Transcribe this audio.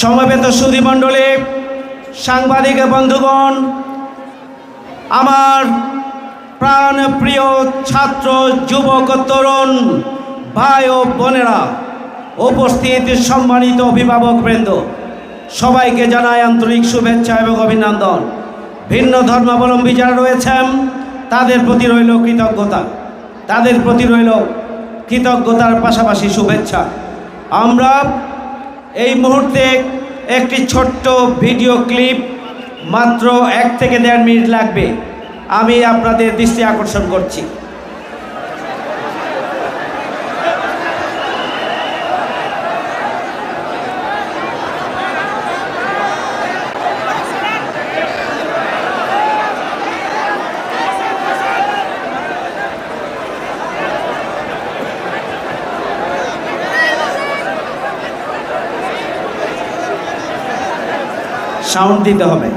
সমবেত সুধীমণ্ডলী, সাংবাদিক বন্ধুগণ, আমার প্রাণপ্রিয় ছাত্র, যুবক, তরুণ ভাই ও বোনেরা, উপস্থিত সম্মানিত অভিভাবকবৃন্দ, সবাইকে জানাই আন্তরিক শুভেচ্ছা এবং অভিনন্দন। ভিন্ন ধর্মাবলম্বী যারা রয়েছেন তাদের প্রতি রইল কৃতজ্ঞতার পাশাপাশি শুভেচ্ছা। আমরা এই মুহূর্তে একটি ছোট্ট ভিডিও ক্লিপ, মাত্র 1 থেকে 1.5 মিনিট লাগবে, আমি আপনাদের দৃষ্টি আকর্ষণ করছি। সাউন্ড দিতে হবে।